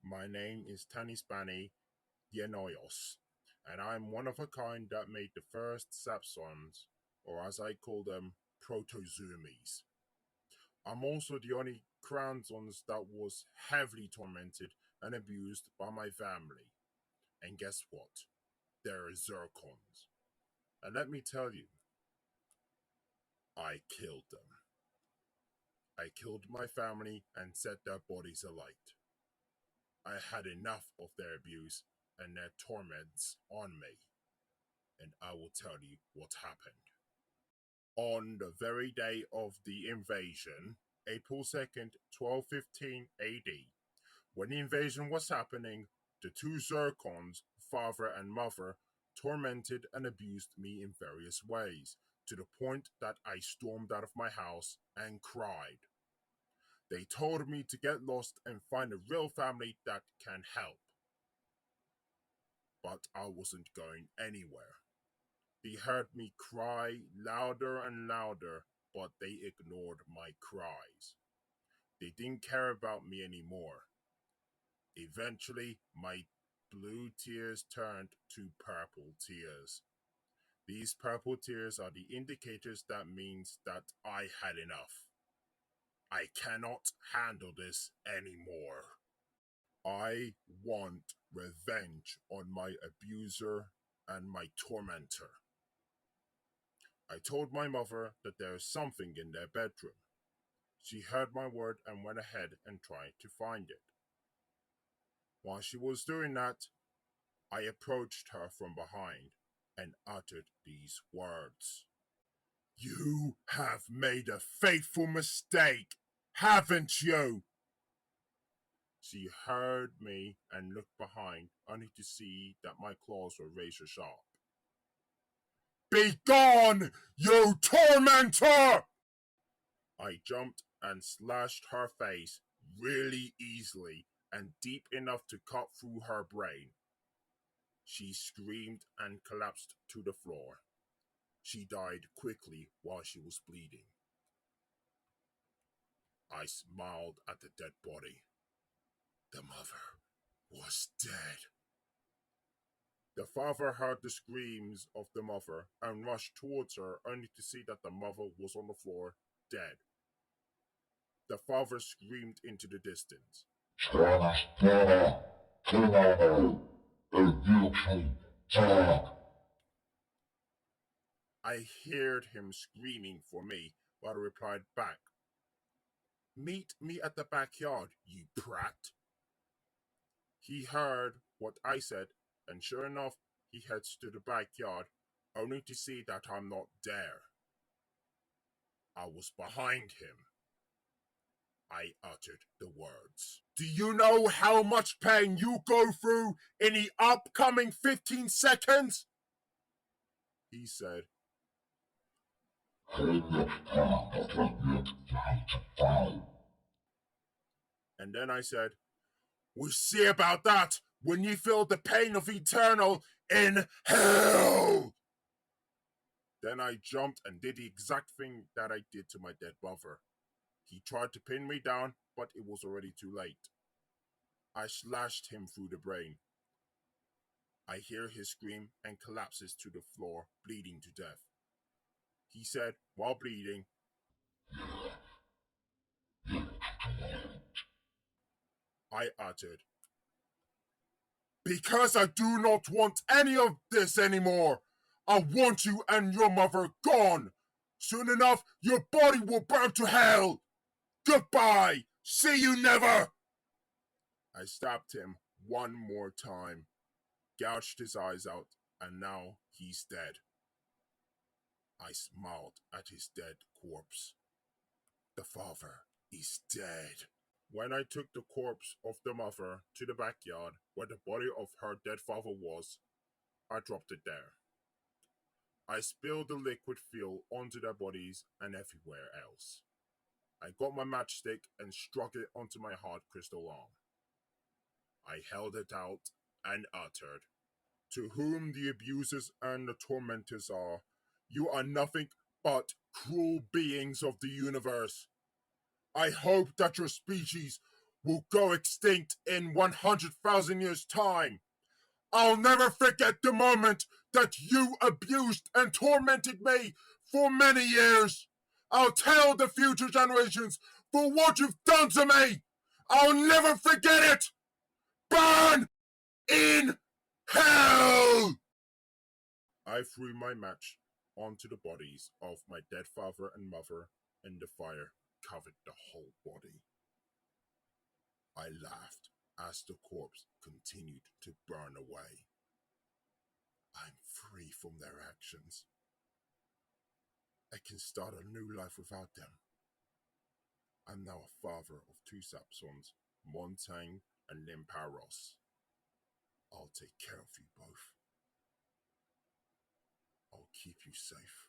My name is Tanispani Tells, and I'm one of a kind that made the first sapsons, or as I call them, protozoamies. I'm also the only Kranzons that was heavily tormented and abused by my family. And guess what? They're zircons. And let me tell you, I killed them. I killed my family and set their bodies alight. I had enough of their abuse and their torments on me, and I will tell you what happened. On the very day of the invasion, April 2nd, 1215 AD, when the invasion was happening, the two Zircons, father and mother, tormented and abused me in various ways, to the point that I stormed out of my house and cried. They told me to get lost and find a real family that can help. But I wasn't going anywhere. They heard me cry louder and louder, but they ignored my cries. They didn't care about me anymore. Eventually, my blue tears turned to purple tears. These purple tears are the indicators that means that I had enough. I cannot handle this anymore. I want revenge on my abuser and my tormentor. I told my mother that there is something in their bedroom. She heard my word and went ahead and tried to find it. While she was doing that, I approached her from behind and uttered these words. You have made a fateful mistake, haven't you? She heard me and looked behind, only to see that my claws were razor sharp. Begone, you tormentor! I jumped and slashed her face really easily and deep enough to cut through her brain. She screamed and collapsed to the floor. She died quickly while she was bleeding. I smiled at the dead body. The mother was dead. The father heard the screams of the mother and rushed towards her, only to see that the mother was on the floor, dead. The father screamed into the distance. Tanispani Tells, I heard him screaming for me, but I replied back, Meet me at the backyard, you brat. He heard what I said, and sure enough, he heads to the backyard, only to see that I'm not there. I was behind him. I uttered the words. Do you know how much pain you go through in the upcoming 15 seconds? He said, and then I said, We'll see about that when you feel the pain of eternal in hell. Then I jumped and did the exact thing that I did to my dead brother. He tried to pin me down, but it was already too late. I slashed him through the brain. I hear his scream and collapses to the floor, bleeding to death. He said, while bleeding, I uttered, Because I do not want any of this anymore. I want you and your mother gone. Soon enough, your body will burn to hell. Goodbye. See you never. I stabbed him one more time, gouged his eyes out, and now he's dead. I smiled at his dead corpse. The father is dead. When I took the corpse of the mother to the backyard where the body of her dead father was, I dropped it there. I spilled the liquid fuel onto their bodies and everywhere else. I got my matchstick and struck it onto my hard crystal arm. I held it out and uttered, To whom the abusers and the tormentors are, you are nothing but cruel beings of the universe. I hope that your species will go extinct in 100,000 years' time. I'll never forget the moment that you abused and tormented me for many years. I'll tell the future generations for what you've done to me. I'll never forget it. Burn in hell! I threw my match onto the bodies of my dead father and mother, and the fire covered the whole body. I laughed as the corpse continued to burn away. I'm free from their actions. I can start a new life without them. I'm now a father of two stepsons, Montaigne and Limparos. I'll take care of you both. I'll keep you safe.